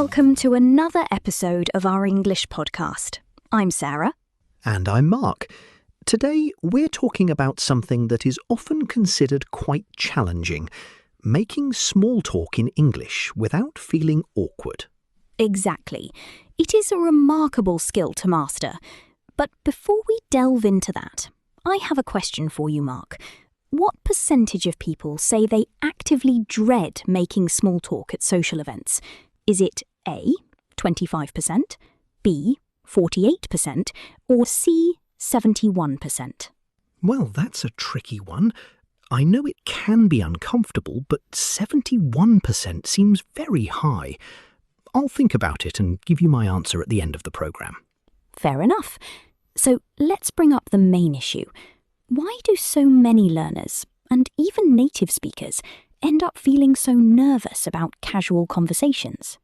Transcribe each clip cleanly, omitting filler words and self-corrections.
Welcome to another episode of our English podcast. I'm Sarah. And I'm Mark. Today we're talking about something that is often considered quite challenging, making small talk in English without feeling awkward. Exactly. It is a remarkable skill to master. But before we delve into that, I have a question for you, Mark. What percentage of people say they actively dread making small talk at social events? Is it A, 25%, B, 48%, or C, 71%? Well, that's a tricky one. I know it can be uncomfortable, but 71% seems very high. I'll think about it and give you my answer at the end of the programme. Fair enough. So let's bring up the main issue. Why do so many learners, and even native speakers, end up feeling so nervous about casual conversations?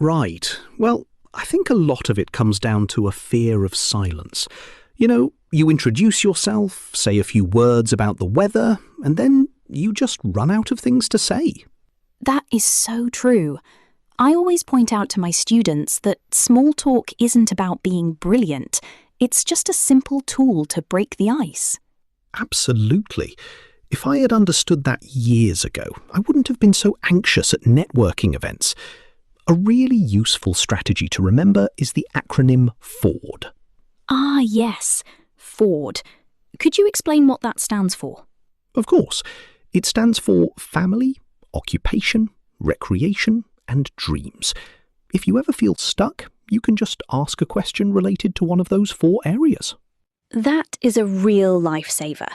Right. Well, I think a lot of it comes down to a fear of silence. You know, you introduce yourself, say a few words about the weather, and then you just run out of things to say. That is so true. I always point out to my students that small talk isn't about being brilliant. It's just a simple tool to break the ice. Absolutely. If I had understood that years ago, I wouldn't have been so anxious at networking events. A really useful strategy to remember is the acronym FORD. Ah, yes, FORD. Could you explain what that stands for? Of course. It stands for family, occupation, recreation, and dreams. If you ever feel stuck, you can just ask a question related to one of those 4 areas. That is a real lifesaver.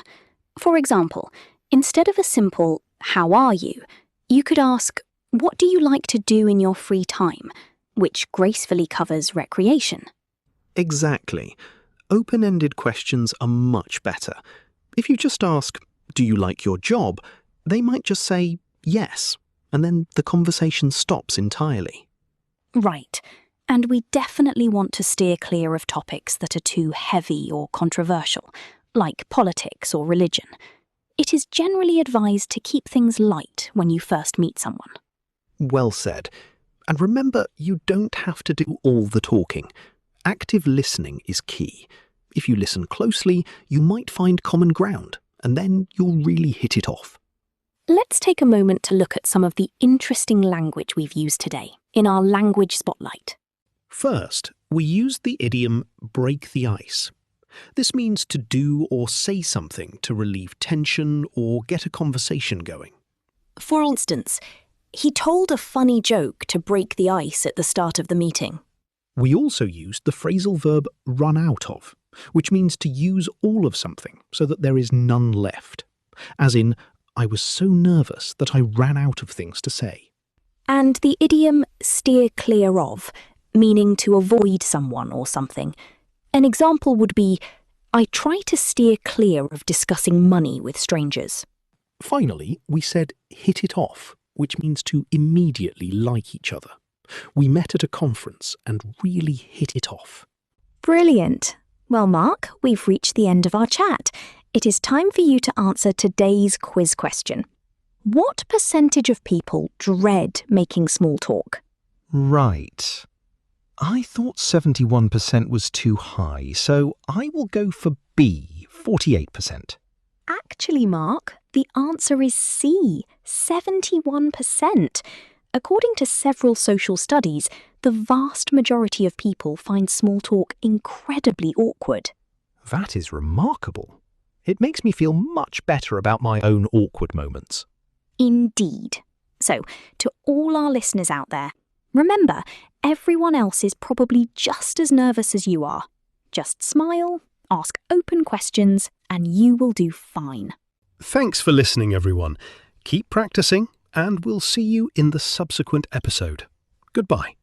For example, instead of a simple, "How are you?" you could ask, "What do you like to do in your free time?" which gracefully covers recreation. Exactly. Open-ended questions are much better. If you just ask, "Do you like your job?" they might just say, "Yes," and then the conversation stops entirely. Right. And we definitely want to steer clear of topics that are too heavy or controversial, like politics or religion. It is generally advised to keep things light when you first meet someone. Well said. And remember, you don't have to do all the talking. Active listening is key. If you listen closely, you might find common ground, and then you'll really hit it off. Let's take a moment to look at some of the interesting language we've used today in our language spotlight. First, we used the idiom break the ice. This means to do or say something to relieve tension or get a conversation going. For instance, he told a funny joke to break the ice at the start of the meeting. We also used the phrasal verb run out of, which means to use all of something so that there is none left. As in, I was so nervous that I ran out of things to say. And the idiom steer clear of, meaning to avoid someone or something. An example would be, I try to steer clear of discussing money with strangers. Finally, we said hit it off, which means to immediately like each other. We met at a conference and really hit it off. Brilliant. Well, Mark, we've reached the end of our chat. It is time for you to answer today's quiz question. What percentage of people dread making small talk? Right. I thought 71% was too high, so I will go for B, 48%. Actually, Mark, the answer is C, 71%. According to several social studies, the vast majority of people find small talk incredibly awkward. That is remarkable. It makes me feel much better about my own awkward moments. Indeed. So, to all our listeners out there, remember, everyone else is probably just as nervous as you are. Just smile, ask open questions, and you will do fine. Thanks for listening, everyone. Keep practicing, and we'll see you in the subsequent episode. Goodbye.